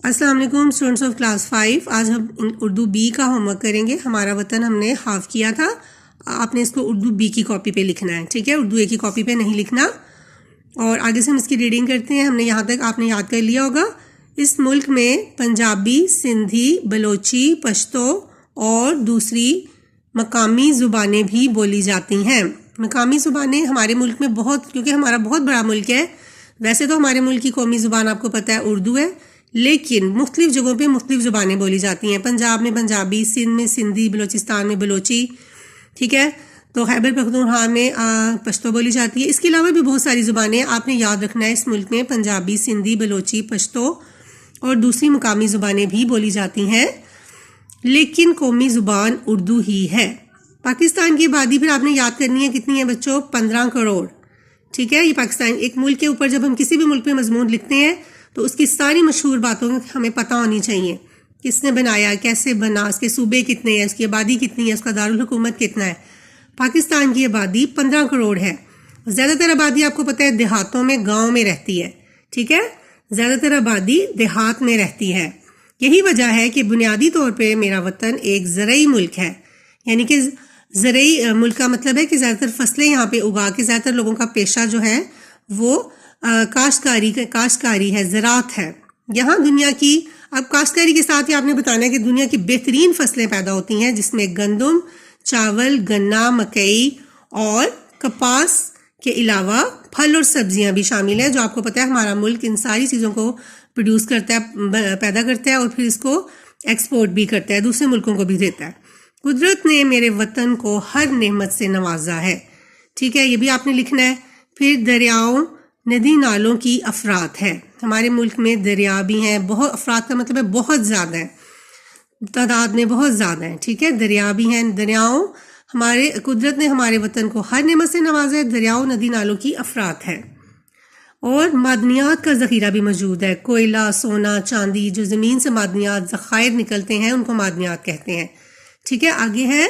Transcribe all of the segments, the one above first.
السلام علیکم students of class 5. آج ہم اردو بی کا ہوم ورک کریں گے. ہمارا وطن ہم نے ہاف کیا تھا. آپ نے اس کو اردو بی کی کاپی پہ لکھنا ہے, ٹھیک ہے, اردو اے کی کاپی پہ نہیں لکھنا. اور آگے سے ہم اس کی ریڈنگ کرتے ہیں. ہم نے یہاں تک آپ نے یاد کر لیا ہوگا. اس ملک میں پنجابی, سندھی, بلوچی, پشتو اور دوسری مقامی زبانیں بھی بولی جاتی ہیں. مقامی زبانیں ہمارے ملک میں بہت, کیونکہ ہمارا بہت بڑا ملک ہے. ویسے تو ہمارے ملک کی قومی زبان آپ کو پتہ ہے اردو ہے, لیکن مختلف جگہوں پہ مختلف زبانیں بولی جاتی ہیں. پنجاب میں پنجابی, سندھ میں سندھی, بلوچستان میں بلوچی, ٹھیک ہے. تو خیبر پختونخوا میں پشتو بولی جاتی ہے. اس کے علاوہ بھی بہت ساری زبانیں آپ نے یاد رکھنا ہے. اس ملک میں پنجابی, سندھی, بلوچی, پشتو اور دوسری مقامی زبانیں بھی بولی جاتی ہیں, لیکن قومی زبان اردو ہی ہے. پاکستان کی آبادی پھر آپ نے یاد کرنی ہے کتنی ہے بچوں, 15 کروڑ, ٹھیک ہے. یہ پاکستان ایک ملک کے اوپر جب ہم کسی بھی ملک میں مضمون لکھتے ہیں تو اس کی ساری مشہور باتوں ہمیں پتہ ہونی چاہیے. کس نے بنایا, کیسے بنا, اس کے صوبے کتنے ہیں, اس کی آبادی کتنی ہے, اس کا دارالحکومت کتنا ہے. پاکستان کی آبادی 15 کروڑ ہے. زیادہ تر آبادی آپ کو پتہ ہے دیہاتوں میں, گاؤں میں رہتی ہے, ٹھیک ہے. زیادہ تر آبادی دیہات میں رہتی ہے. یہی وجہ ہے کہ بنیادی طور پہ میرا وطن ایک زرعی ملک ہے. یعنی کہ زرعی ملک کا مطلب ہے کہ زیادہ تر فصلیں یہاں پہ اگا کے, زیادہ تر لوگوں کا پیشہ جو ہے وہ کاشتکاری ہے, زراعت ہے. یہاں دنیا کی, اب کاشتکاری کے ساتھ ہی آپ نے بتانا ہے کہ دنیا کی بہترین فصلیں پیدا ہوتی ہیں, جس میں گندم, چاول, گنا, مکئی اور کپاس کے علاوہ پھل اور سبزیاں بھی شامل ہیں, جو آپ کو پتہ ہے ہمارا ملک ان ساری چیزوں کو پروڈیوس کرتا ہے, پیدا کرتا ہے اور پھر اس کو ایکسپورٹ بھی کرتا ہے, دوسرے ملکوں کو بھی دیتا ہے. قدرت نے میرے وطن کو ہر نعمت سے نوازا ہے, ٹھیک ہے. یہ بھی آپ نے لکھنا ہے. پھر دریاؤں, ندی نالوں کی افراد ہے. ہمارے ملک میں دریا بھی ہیں, بہت, افراد کا مطلب ہے بہت زیادہ ہے, تعداد میں بہت زیادہ ہیں, ٹھیک ہے. دریا بھی ہیں. دریاؤں, ہمارے قدرت نے ہمارے وطن کو ہر نعمت سے نوازا ہے. دریاؤں, ندی نالوں کی افراد ہے. اور معدنیات کا ذخیرہ بھی موجود ہے. کوئلہ, سونا, چاندی, جو زمین سے معدنیات ذخائر نکلتے ہیں ان کو معدنیات کہتے ہیں, ٹھیک ہے. آگے ہے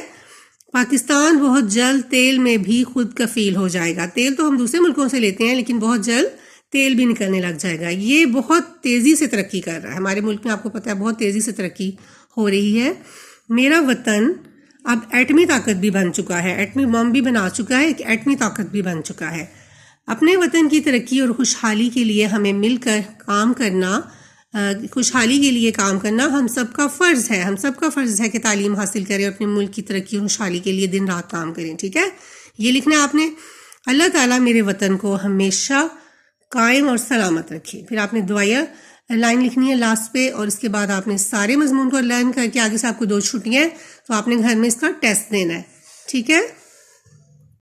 پاکستان بہت جلد تیل میں بھی خود کفیل ہو جائے گا. تیل تو ہم دوسرے ملکوں سے لیتے ہیں, لیکن بہت جلد تیل بھی نکلنے لگ جائے گا. یہ بہت تیزی سے ترقی کر رہا ہے. ہمارے ملک میں آپ کو پتہ ہے بہت تیزی سے ترقی ہو رہی ہے. میرا وطن اب ایٹمی طاقت بھی بن چکا ہے, ایٹمی بم بھی بنا چکا ہے, ایک ایٹمی طاقت بھی بن چکا ہے. اپنے وطن کی ترقی اور خوشحالی کے لیے ہمیں مل کر کام کرنا, خوشحالی کے لیے کام کرنا ہم سب کا فرض ہے. ہم سب کا فرض ہے کہ تعلیم حاصل کریں اور اپنے ملک کی ترقی اور خوشحالی کے لیے دن رات کام کریں, ٹھیک ہے. یہ لکھنا ہے آپ نے. اللہ تعالیٰ میرے وطن کو ہمیشہ قائم اور سلامت رکھے. پھر آپ نے دعائیہ لائن لکھنی ہے لاسٹ پہ, اور اس کے بعد آپ نے سارے مضمون کو لرن کر کے, آگے سے آپ کو 2 چھٹیاں ہیں تو آپ نے گھر میں اس کا ٹیسٹ دینا ہے, ٹھیک ہے.